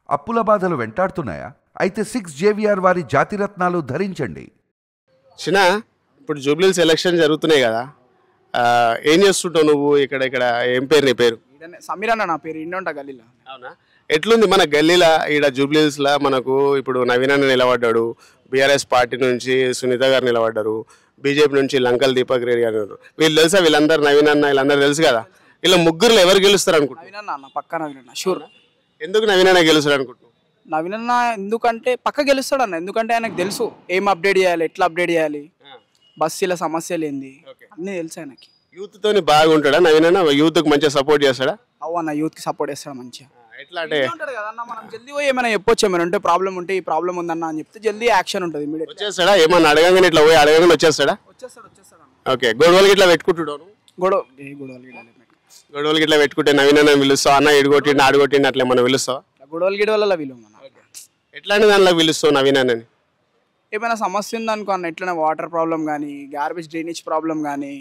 అప్పుల బాధలు వెంటాడుతున్నాయా? అయితే 6JVR వారి జాతిరత్నాలు ధరించండి. చిన్న ఇప్పుడు జూబ్లీస్ ఎలక్షన్ జరుగుతున్నాయి కదా, ఏం చేస్తుంటావు నువ్వు? ఇక్కడ ఇక్కడ ఏం పేరు నీ పేరు? సమీర్ అన్న నా పేరు. ఇండి ఉంటా గల్లీలో. అవునా? ఎట్లుంది మన గల్లీలా ఈడ జూబ్లీస్లా? మనకు ఇప్పుడు నవీన్ అన్న నిలబడ్డాడు, బీఆర్ఎస్ పార్టీ నుంచి సునీత గారు నిలబడ్డారు, బీజేపీ నుంచి లంకల్ దీపక్ రెడ్డి గారు. వీళ్ళు తెలుసా? వీళ్ళందరూ నవీన్ అన్న వీళ్ళందరూ తెలుసు కదా. వీళ్ళ ముగ్గురులో ఎవరు గెలుస్తారు అనుకుంటున్నారు? నవీన్ అన్న పక్క నవీన్ అన్న షూర్. ఎందుకు నవీన్ అన్న గెలుస్తారు అనుకుంటున్నావు? నవీన్ అన్న ఎందుకంటే పక్క గెలుస్తాడు అన్న. ఎందుకంటే ఆయనకు తెలుసు ఏం అప్డేట్ చేయాలి, ఎట్లా అప్డేట్ చేయాలి, బస్సుల సమస్యలు ఏంది అన్నీ తెలుసు ఆయనకి. యూత్ తోని బాగుంటాడా నవీన్ అన్న? యూత్ కి మంచిగా సపోర్ట్ చేస్తాడా? అవు అన్న, యూత్ కి సపోర్ట్ చేస్తాడు మంచిగా. ఎట్లా అంటే ఉంటాడు కదన్న, మనం జల్దీ పోయి ఏమైనా చెప్పొచ్చు, ఏమైనా ఉంటే ప్రాబ్లం ఉంటే ఈ ప్రాబ్లం ఉందన్న అని చెప్తే జల్దీ యాక్షన్ ఉంటుంది. వచ్చేస్తాడా? ఏమన్నా అడగంగానే ఇట్లా పోయి అడగంగానే వచ్చేస్తాడా? వచ్చేస్తాడు అన్న. ఓకే. గొడవలకి ఇట్లా పెట్టుకుంటున్నాను, గొడవలకి ఇట్లా పెట్టుకుంటే నవీన్ అన్న పిలుస్తావు? అన్న ఎడుగొట్టిండి ఆడుగొట్టిండి అట్లా మనం పిలుస్తావు? గొడవలు గిడవల వీళ్ళు ఎట్లాంటి దానిలో పిలుస్తావు నవీన్ అన్నని? ఏమైనా సమస్య ఉందనుకో అన్న, ఎట్లనే వాటర్ ప్రాబ్లం కానీ, గార్బేజ్ డ్రైనేజ్ ప్రాబ్లం కానీ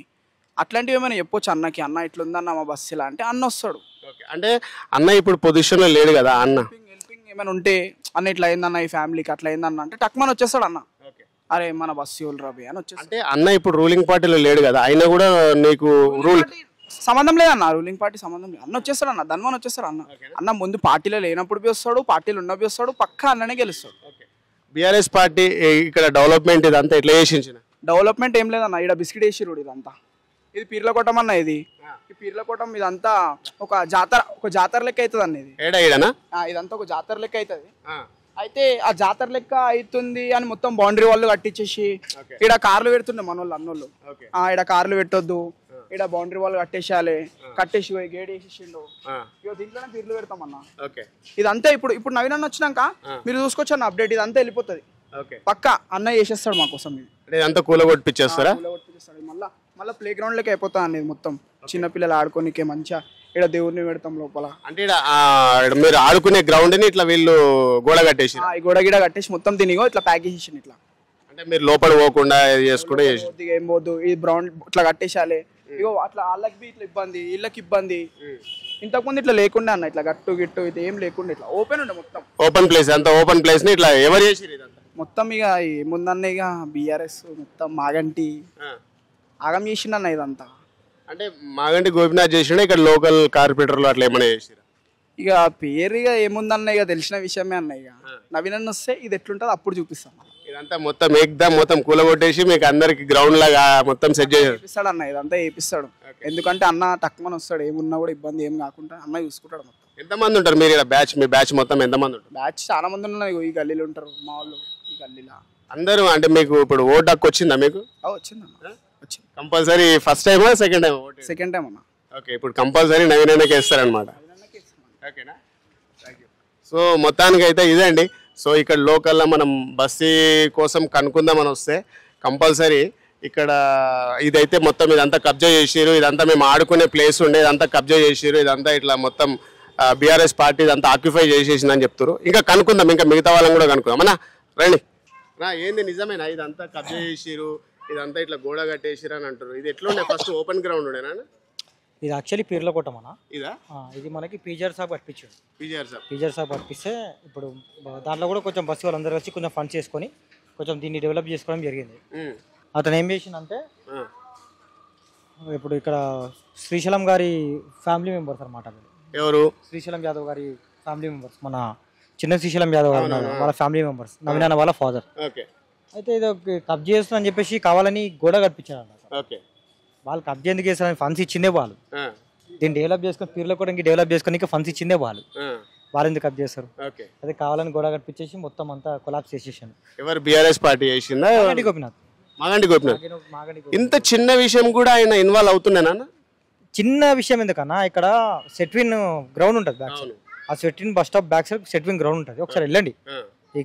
అట్లాంటివి ఏమైనా చెప్పొచ్చు అన్నకి. అన్న ఇట్లుందన్న మా బస్సు ఇలా అంటే అన్న వస్తాడు. అంటే అన్న ఇప్పుడు పొజిషన్లో లేడు కదా అన్న. హెల్పింగ్ ఏమైనా ఉంటే అన్న ఇట్లా అయిందన్న ఈ ఫ్యామిలీకి అట్లా అయిందన్న అంటే టక్మని వచ్చేస్తాడు అన్న. అరే మన బస్సు ఎవరు రాబోయే అని వచ్చేస్తాడు. అంటే అన్న ఇప్పుడు రూలింగ్ పార్టీలో లేడు కదా, అయినా కూడా నీకు రూల్ సంబంధం లేదన్న, రూలింగ్ పార్టీ సంబంధం లేదు. అన్న వచ్చేస్తాడు అన్న, ధన్వన్ వచ్చేస్తాడు అన్న. అన్న ముందు పార్టీలో లేనప్పుడు వస్తాడు, పార్టీలో ఉన్నప్పుడు వస్తాడు, పక్కా అన్ననే గెలుస్తాడు. బీఆర్ఎస్ పార్టీ ఇక్కడ డెవలప్మెంట్ ఇదంతా ఎట్లా చేసించిన? డెవలప్మెంట్ ఏం లేదన్న, ఇక్కడ బిస్కెట్ వేసిరుడు ఇదంతా. ఇది పీర్లకోటం అన్న. ఇది ఈ పీర్లకోటం ఇదంతా ఒక జాతర లెక్క అవుతుంది అన్న. ఇది ఇదంతా ఒక జాతర లెక్క అవుతుంది. అయితే ఆ జాతర లెక్క అవుతుంది అని మొత్తం బౌండరీ వాళ్ళు కట్టించేసి ఇక్కడ కార్లు పెడుతుండే మన వాళ్ళు అన్నోళ్ళు. ఇక్కడ కార్లు పెట్టొద్దు, ఇక్కడ బౌండరీ వాళ్ళు కట్టేసి గేడ్ వేసేసిండు. ఇక దీంట్లోనే పీర్లు పెడతాం అన్న. ఇదంతా ఇప్పుడు నవీన్ అన్న వచ్చినాక మీరు చూసుకోవచ్చు అన్న అప్డేట్. ఇదంతా వెళ్ళిపోతుంది పక్క. అన్న చేసేస్తాడు మా కోసం. ఇదంతా కూలగొట్టిస్తారా? మళ్ళీ ప్లే గ్రౌండ్ లెక్క అయిపోతా అనేది మొత్తం. చిన్నపిల్లలు ఆడుకోనికే మంచిగా ఇక్కడ దేవుడిని పెడతాం లోపల. అంటే మీరు ఆడుకునే గ్రౌండ్ ని ఇట్లా వీళ్ళు గోడ కట్టేసి గోడ గిడ కట్టేసి మొత్తం తినిగో ఇట్లా ప్యాక్ చేసి ఇట్లా. అంటే మీరు లోపల పోకుండా చేసుకుంటే ఏం పోద్దు, ఈ గ్రౌండ్ ఇట్లా కట్టేసాలి. ఇగో అట్లా వాళ్ళకి బి ఇట్లా ఇబ్బంది, వీళ్ళకి ఇబ్బంది. ఇంతకుముందు ఇట్లా లేకుండా అన్న, ఇట్లా గట్టు గిట్టు ఇది ఏం లేకుండా ఇట్లా ఓపెన్ ఉండే మొత్తం. ఓపెన్ ప్లేస్ అంతా ఓపెన్ ప్లేస్ ని ఇట్లా ఎవరు చేసి మొత్తం ఇక ఏముందన్న ఇక బీఆర్ఎస్ మొత్తం మాగంటి ఆగం చేసిండన్న ఇదంతా. అంటే మాగంటి గోపినాథ్ చేసిండే, ఇక్కడ లోకల్ కార్పొరేటర్లు అట్లా ఏమైనా చేసిరా? ఇక పేరు ఇక ఏముందన్న, ఇక తెలిసిన విషయమే అన్న. ఇక నవీన్ అన్న వస్తే ఇది ఎట్లుంటుందో అప్పుడు చూపిస్తాం. ఇదంతా మొత్తం ఏకదమ్ మొత్తం కూలగొట్టేసి మీకు అందరికి గ్రౌండ్ లాగా మొత్తం సెట్ చేపిస్తాడు అన్న. ఇదంతా చేపిస్తాడు. ఎందుకంటే అన్న తక్కువ వస్తాడు, ఏమున్నా కూడా ఇబ్బంది ఏం కాకుండా అన్న చూసుకుంటాడు మొత్తం. ఎంతమంది ఉంటారు మీరు ఇక్కడ బ్యాచ్? మీ బ్యాచ్ మొత్తం ఎంతమంది ఉంటారు? బ్యాచ్ చాలా మంది ఉన్నారు. ఈ గల్లీలో ఉంటారు మా వాళ్ళు. ఈ గల్లీలో అందరూ. అంటే మీకు ఇప్పుడు ఓటు హక్కు వచ్చిందా? మీకు వచ్చిందన్న. వచ్చింది కంపల్సరీ. ఫస్ట్ టైమా సెకండ్ టైం? సెకండ్ టైం అన్న. ఓకే. ఇప్పుడు కంపల్సరీ నవీన్ అన్నకే ఇస్తారనమాట. ఓకేనా? సో మొత్తానికి అయితే ఇదే అండి. సో ఇక్కడ లోకల్లో మనం బస్సు కోసం కనుక్కుందామని వస్తే కంపల్సరీ ఇక్కడ ఇదైతే మొత్తం ఇదంతా కబ్జా చేసిరు. ఇదంతా మేము ఆడుకునే ప్లేస్ ఉండే, ఇదంతా కబ్జా చేసిరు. ఇదంతా ఇట్లా మొత్తం బీఆర్ఎస్ పార్టీ ఇదంతా ఆక్యుపై చేసేసిందని చెప్తారు. ఇంకా కనుక్కుందాం, ఇంకా మిగతా వాళ్ళని కూడా కనుక్కుందాం. అన్నా రండి. ఏంది నిజమేనా ఇదంతా కబ్జా చేసిరు, ఇదంతా ఇట్లా గోడ కట్టేసిరు అని అంటారు? ఇది ఎట్లుండే? ఫస్ట్ ఓపెన్ గ్రౌండ్ ఉండేనా? ఇది యాక్చువల్లీ పీర్లకోటం అన్న. ఇదా? ఇది మనకి పీజర్ సాబ్ పట్టించాడు. పీజర్ సాబ్ పట్టిస్తే ఇప్పుడు దాంట్లో కూడా కొంచెం బస్సు వాళ్ళందరూ వచ్చి కొంచెం ఫండ్ చేసుకొని కొంచెం దీన్ని డెవలప్ చేసుకోవడం జరిగింది. అతను ఏం చేసిందంటే ఇప్పుడు ఇక్కడ శ్రీశైలం గారి ఫ్యామిలీ మెంబర్స్ అనమాట. ఎవరు? శ్రీశైలం యాదవ్ గారి ఫ్యామిలీ మెంబర్స్. మన చిన్న శ్రీశైలం యాదవ్ గారు వాళ్ళ ఫ్యామిలీ మెంబర్స్, నవీన్ అన్న వాళ్ళ ఫాదర్. అయితే ఇది కబ్జా చేస్తుందని చెప్పేసి కావాలని గోడ కట్టించారు అన్నమాట. వాళ్ళు కబ్జా ఎందుకు చేస్తారని ఫండ్స్ ఇచ్చిందే వాళ్ళు. దీన్ని డెవలప్ చేసుకొని పీర్లకోటంకి డెవలప్ చేసుకొని ఫండ్స్ ఇచ్చిందే వాళ్ళు. వాళ్ళు ఎందుకు కబ్జా చేస్తారు? అదే కావాలని గోడ కట్టించేసి మొత్తం అంతా కొలాప్స్ చేసేసాను. ఎవరు? బీఆర్ఎస్ పార్టీ చేసిందా? మాగంటి గోపినాథ్. ఇంత చిన్న విషయం కూడా ఆయన ఇన్వాల్వ్ అవుతున్నానా? చిన్న విషయం ఎందుకన్నా, ఇక్కడ సెట్విన్ గ్రౌండ్ ఉంటుంది బ్యాక్ సైడ్. ఆ Setwin bus stop back side Setwin ground ఉంటుంది. ఒకసారి వెళ్ళండి, ఈ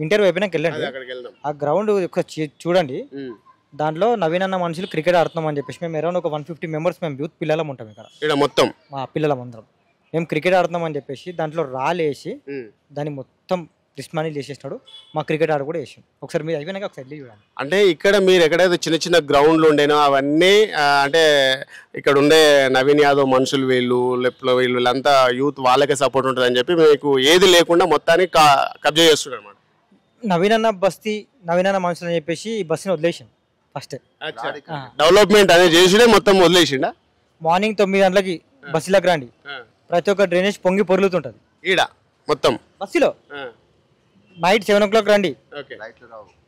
ఇంటర్వ్యూ అయిపోయినాక వెళ్ళండి. ఆ గ్రౌండ్ చూడండి. దాంట్లో నవీన్ అన్న మనుషులు క్రికెట్ ఆడుతున్నాం అని చెప్పేసి మేము అరౌండ్ ఒక 150 మెంబర్స్ మేము యూత్ పిల్లలం ఉంటాం ఇక్కడ మొత్తం. మా పిల్లలం అందరం మేము క్రికెట్ ఆడుతున్నాం అని చెప్పేసి దాంట్లో రాలేసి దాన్ని మొత్తం రిస్ట్ మనీ చేసేసినాడు. మా క్రికెట్ ఆడ కూడా వేసాం. ఒకసారి మీరు అయిపోయినాక ఒకసారి వెళ్ళి చూడండి. అంటే ఇక్కడ మీరు ఎక్కడైతే చిన్న చిన్న గ్రౌండ్లు ఉండేనో అవన్నీ అంటే ఇక్కడ ఉండే నవీన్ యాదవ్ మనుషులు వీళ్ళంతా యూత్ వాళ్ళకే సపోర్ట్ ఉంటుంది అని చెప్పి మీకు ఏది లేకుండా మొత్తానికి కబ్జా చేస్తున్నారు అనమాట. నవీన్ అన్న బస్తీ, నవీన్ అన్న మనుషులు అని చెప్పేసి ఈ బస్సుని వదిలేసాను ఫస్ట్. డెవలప్మెంట్ అనేది చేసిడే మొత్తం వదిలేసిండా. మార్నింగ్ 9 గంటలకి బస్సులోకి రండి, ప్రతి ఒక్క డ్రైనేజ్ పొంగి పొరులుతుంటది ఈడ మొత్తం బస్సులో. నైట్ 7 o'clock రండి,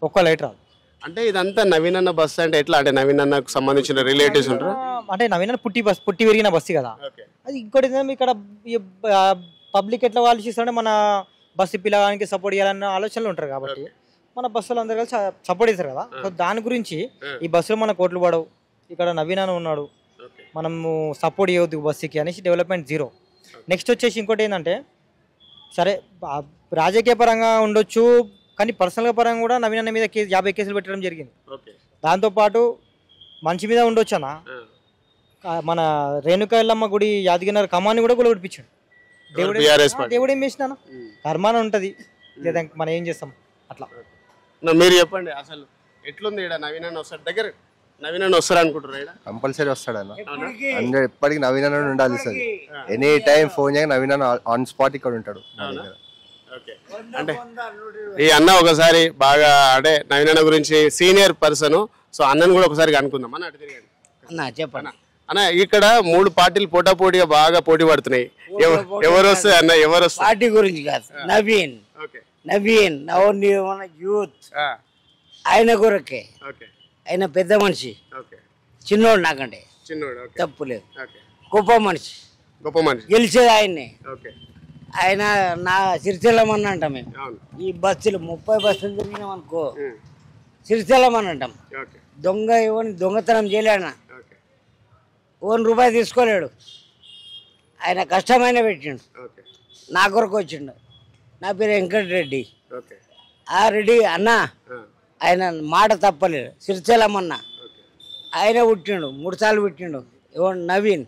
ఒక్క లైట్ రాదు. అంటే ఇదంతా నవీన్ అన్న బస్ అంటే ఎట్లా, అంటే నవీన్ అన్నకు సంబంధించిన రిలేటివ్స్ ఉంటారు. అంటే నవీన్ అన్న పుట్టి పెరిగిన బస్సు కదా అది. ఇంకోటి ఇక్కడ పబ్లిక్ ఎట్లా వాళ్ళు చేస్తారంటే మన బస్సు పిల్లగానికి సపోర్ట్ చేయాలన్న ఆలోచనలు ఉంటారు కాబట్టి మన బస్సులు అందరు కలిసి సపోర్ట్ చేస్తారు కదా. సో దాని గురించి ఈ బస్సులో మన కోట్లు పడవు, ఇక్కడ నవీన్ అన్న ఉన్నాడు, మనము సపోర్ట్ చేయవద్దు బస్సుకి అనేసి డెవలప్మెంట్ జీరో. నెక్స్ట్ వచ్చేసి ఇంకోటి ఏంటంటే, సరే రాజకీయ పరంగా ఉండొచ్చు కానీ పర్సనల్గా పరంగా కూడా నవీన్ అన్న మీద 50 కేసులు పెట్టడం జరిగింది. దాంతోపాటు మంచి మీద ఉండొచ్చు అన్న. మన రేణుకా ఎల్లమ్మ గుడి యాదగిరి కమాన్ని కూడా కొట్టిపించాడు. దేవుడు ఏం చేసినా కర్మాన ఉంటుంది, లేదా మనం ఏం చేస్తాం అట్లా. మీరు చెప్పండి అసలు ఎట్లుంది ఇక్కడ నవీన్ అన్న వస్తాడు దగ్గర, నవీన్ అన్న వస్తారు అనుకుంటారు. కంపల్సరీ వస్తాడు అన్న, ఎప్పటికి నవీన్ అన్న ఉండాలి సార్. ఎనీ టైం ఫోన్ చేయగా నవీన్ అన్న ఆన్ స్పాట్ ఇక్కడ ఉంటాడు. అంటే ఈ అన్న ఒకసారి బాగా అంటే నవీన్ అన్న గురించి సీనియర్ పర్సన్, సో అన్నను కూడా ఒకసారి అనుకుందాం అన్న. అటు తిరిగాడు అన్న చెప్పండి అన్న. ఇక్కడ 3 పార్టీలు పోటాపోటీగా బాగా పోటీ పడుతున్నాయి. ఎవరు వస్తుంది అన్న, ఎవరు వస్తారు? పార్టీ గురించి కాదు, నవీన్ నవీన్ యూత్ ఆయన కొరకే. ఆయన పెద్ద మనిషి, చిన్నోడు నాకంటే తప్పు లేదు, గొప్ప మనిషి, గెలిచేది ఆయన్నే. ఆయన నా సిరిచెల్లమని అంటాం మేము. ఈ బస్సులు 30 బస్సులు తిరిగినాం అనుకో సిరిచెల్లమని అంటాం. దొంగ ఎవరిని దొంగతనం చేయలేడు, ₹1 తీసుకోలేడు. ఆయన కష్టమైన పెట్టిండు, నా కొరకు వచ్చిండు. నా పేరు వెంకటరెడ్డి. ఆ రెడ్డి అన్న ఆయన మాట తప్పలేదు. సిరిచెల్లమన్న ఆయన పుట్టిండు, 3 సార్లు పుట్టిండు. ఎవరు నవీన్.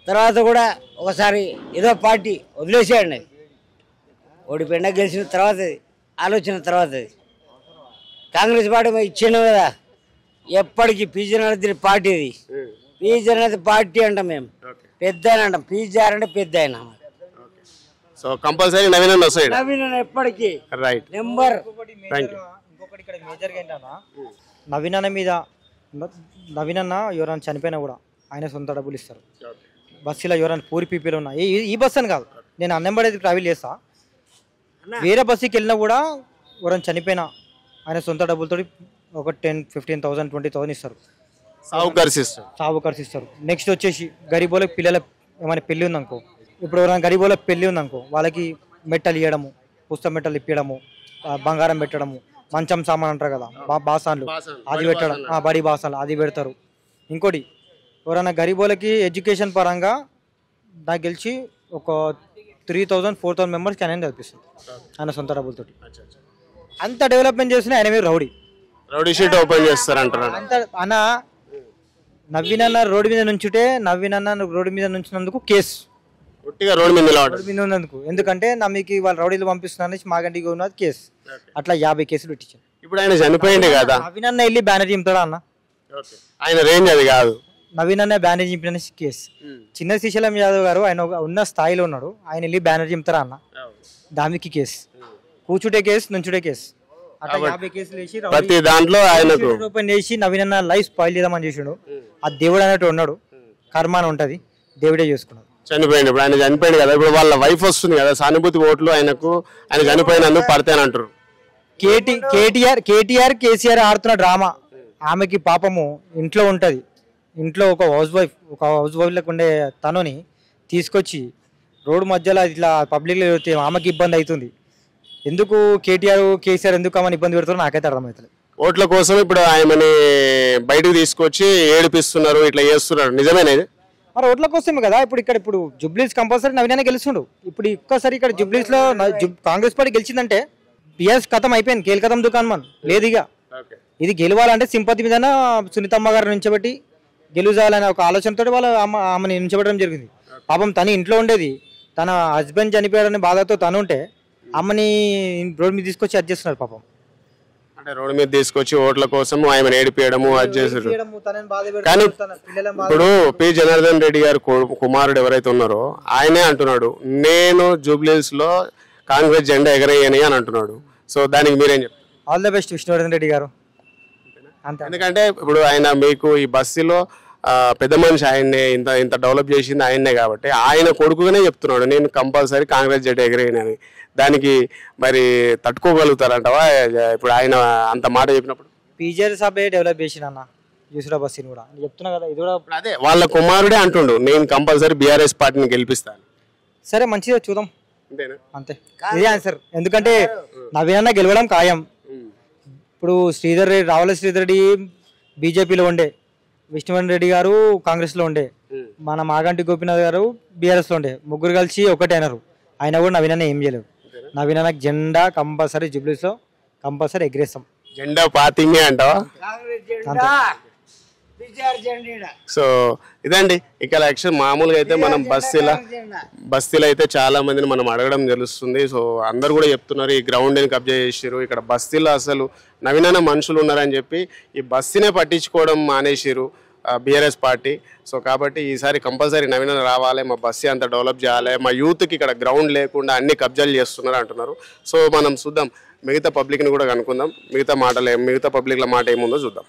తర్వాత కూడా ఒకసారి ఏదో పార్టీ వదిలేసేయండి, ఓడిపోయినా గెలిచిన తర్వాత ఆలోచన తర్వాత కాంగ్రెస్ పార్టీ ఇచ్చిండు కదా. ఎప్పటికీ పీజీ పార్టీ ఇది. పీజీ అనేది పార్టీ అంటాం మేము, పెద్ద ఆయన అంటాం. పీజీఆర్ అంటే పెద్ద ఆయన. సో కంపల్సరీ నవీన్ అన్న వస్తాడు. నవీన్ అన్న ఎప్పటికీ రైట్ నెంబర్. ఇంకొకటి ఇక్కడ మేజర్గా ఏంటన్నా, నవీన్ అన్న మీద నవీన్ అన్న ఎవరైనా చనిపోయినా కూడా ఆయన సొంత డబ్బులు ఇస్తారు. బస్సులో ఎవరైనా పూరి పీపీలు ఉన్నా, ఈ బస్సు అని కాదు, నేను అన్నెంబడి ట్రావెల్ చేస్తా, వేరే బస్సుకి వెళ్ళినా కూడా ఎవరైనా చనిపోయినా ఆయన సొంత డబ్బులతో ఒక 10,000, 15,000, 20,000 ఇస్తారు. సాగు ఖర్చు ఇస్తారు. నెక్స్ట్ వచ్చేసి గరీబోళ్ళకి పిల్లల ఏమైనా పెళ్ళి ఉందనుకో, ఇప్పుడు ఎవరైనా గరీబోళ్ళకి పెళ్ళి ఉందనుకో వాళ్ళకి మెట్టలు ఇవ్వడము, పుస్తక మెట్టలు ఇప్పడము, బంగారం పెట్టడము, మంచం సామాన్ అంటారు కదా బాసాన్లు అది పెట్టడం, బడి బాసాలు అది పెడతారు. ఇంకోటి ఎవరైనా గరీబోళ్ళకి ఎడ్యుకేషన్ పరంగా నాకు గెలిచి ఒక 3,000, 4,000 మెంబర్స్కి ఆయన చదివిస్తుంది ఆయన సొంత డబ్బులతో. అంత డెవలప్మెంట్ చేసిన ఆయన మీరు రౌడీ షీట్ ఓపెన్ చేస్తారంటారు. అంత అన్న నవీన్ అన్న రోడ్డు మీద నుంచుంటే నవీన్ అన్న రోడ్డు మీద నుంచినందుకు కేసు రోడ్డు మీద ఉన్నందుకు, ఎందుకంటే నమ్మకి వాళ్ళు రౌడీలు పంపిస్తున్నారు మాగంటికి ఉన్నది కేసు. అట్లా 50 కేసులు పెట్టించారు. ఇప్పుడు ఆయన చనిపోయింది కదా, నవీన్ అన్న వెళ్ళి బ్యానర్ చింపుతాడా అన్న? ఆయన రేంజ్ అది కాదు. నవీన్ అన్న బ్యానర్ చింపిన కేసు. చిన్న శ్రీశైలం యాదవ్ గారు ఆయన ఉన్న స్థాయిలో ఉన్నాడు, ఆయన వెళ్ళి బ్యానర్ చింపుతారా అన్న? దానికి కేసు, కూర్చుంటే కేసు, నుంచుడే కేసు. అట్లా 50 కేసులు వేసి ప్రతి దాంట్లో ఆయనకు ఓపెన్ చేసి నవీన్ అన్న లైఫ్ స్పాయిల్ చేద్దామని చేసాడు. ఆ దేవుడు అన్నట్టు ఉన్నాడు, కర్మాన ఉంటది, దేవుడే చేసుకున్నాడు. చనిపోయింది. ఇప్పుడు ఆయన చనిపోయింది కదా, ఇప్పుడు వాళ్ళ వైఫ్ వస్తుంది కదా, సానుభూతి ఓట్లు ఆయనకు ఆయన చనిపోయినందుకు పడతానంటారు. కేసీఆర్ ఆడుతున్న డ్రామా. ఆమెకి పాపము ఇంట్లో ఉంటది, ఇంట్లో ఒక హౌస్ వైఫ్ లకు ఉండే తనుని తీసుకొచ్చి రోడ్డు మధ్యలో ఇట్లా పబ్లిక్లో ఆమెకి ఇబ్బంది అవుతుంది. ఎందుకు కేసీఆర్ ఎందుకు ఆమెను ఇబ్బంది పెడుతున్నారో నాకైతే అర్థమవుతుంది. ఓట్ల కోసం ఇప్పుడు ఆయనని బయటకు తీసుకొచ్చి ఏడిపిస్తున్నారు, ఇట్లా చేస్తున్నారు. నిజమేనా? మరి ఓట్ల కోసమే కదా. ఇప్పుడు జుబ్లీస్ కంపల్సరీ నవీన్ గెలుస్తుండు. ఇప్పుడు ఒక్కసారి ఇక్కడ జుబ్లీస్ లో కాంగ్రెస్ పార్టీ గెలిచిందంటే బిఎస్ కథం అయిపోయింది, కేల్కథం దుకాన్ మన లేదు. ఇక ఇది గెలవాలంటే సింపతి మీద సునీతమ్మ గారిని నుంచోబెట్టి గెలుచాలనే ఒక ఆలోచనతో వాళ్ళు ఆమెను నుంచోబెట్టడం జరిగింది. పాపం తను ఇంట్లో ఉండేది, తన హస్బెండ్ చనిపోయాడని బాధతో తను ఉంటే అమ్మని రోడ్ మీద తీసుకొచ్చి అది చేస్తున్నారు పాపం. అంటే రోడ్డు మీద తీసుకొచ్చి ఓట్ల కోసం ఆయన ఏడిపియడము అది చేసారు. తనని బాధ పెడుతున్నారు, కానీ తన పిల్లలను బాధ ఇప్పుడు పి జనార్దన్ రెడ్డి గారు కుమారుడు ఎవరైతే ఉన్నారో ఆయనే అంటున్నాడు నేను జూబ్లీస్ లో కాంగ్రెస్ జెండా ఎగరేయని అని అంటున్నాడు. సో దానికి మీరేం చెప్తారు? All the best Vishnuvardhan Reddy గారు. అంతే. ఎందుకంటే ఇప్పుడు ఆయన మీకు ఈ బస్సులో పెద్ద మనిషి ఆయన్నే ఇంత ఇంత డెవలప్ చేసింది ఆయన్నే కాబట్టి ఆయన కొడుకుగానే చెప్తున్నాడు నేను కంపల్సరీ కాంగ్రెస్ జెండా ఎగరేయనని. దానికి మరి తట్టుకోగలుగుతారంటవా ఇప్పుడు ఆయన అంత మాట చెప్పినప్పుడు? పీజీఆర్ సభ డెవలప్ చేసిన అన్న యూసురా బస్సుని కూడా చెప్తున్నా కదా. ఇది కూడా అదే వాళ్ళ కుమారుడే అంటుండు నేను కంపల్సరీ బీఆర్ఎస్ పార్టీని గెలిపిస్తాను. సరే మంచిగా చూద్దాం అంతేనా? అంతే, ఇదే ఆన్సర్. ఎందుకంటే నవీనన్న గెలవడం ఖాయం. ఇప్పుడు రావుల శ్రీధర్ రెడ్డి బీజేపీలో ఉండే, విష్ణువర్ధన్ రెడ్డి గారు కాంగ్రెస్లో ఉండే, మన మాగంటి గోపీనాథ్ గారు బీఆర్ఎస్లో ఉండే, ముగ్గురు కలిసి ఒకటే అయినారు. అయినా కూడా నవీనన్న ఏం చేయలేదు. నవీనన్నకు జెండా కంపల్సరీ జూబ్లీస్లో కంపల్సరీ ఎగిరేస్తాం. జెండా పాతింగే అంటావా? సో ఇదండి ఇక్కడ యాక్చువల్ మామూలుగా అయితే మనం బస్తీలో అయితే చాలా మందిని మనం అడగడం తెలుస్తుంది. సో అందరు కూడా చెప్తున్నారు ఈ గ్రౌండ్ని కబ్జా చేసిరు, ఇక్కడ బస్తీలో అసలు నవీనన్న మనుషులు ఉన్నారని చెప్పి ఈ బస్తీనే పట్టించుకోవడం మానేసిరు బీఆర్ఎస్ పార్టీ. సో కాబట్టి ఈసారి కంపల్సరీ నవీనన్న రావాలి, మా బస్తీ అంతా డెవలప్ చేయాలి, మా యూత్కి ఇక్కడ గ్రౌండ్ లేకుండా అన్ని కబ్జాలు చేస్తున్నారు అంటున్నారు. సో మనం చూద్దాం, మిగతా పబ్లిక్ని కూడా కనుక్కుందాం, మిగతా పబ్లిక్ల మాట ఏముందో చూద్దాం.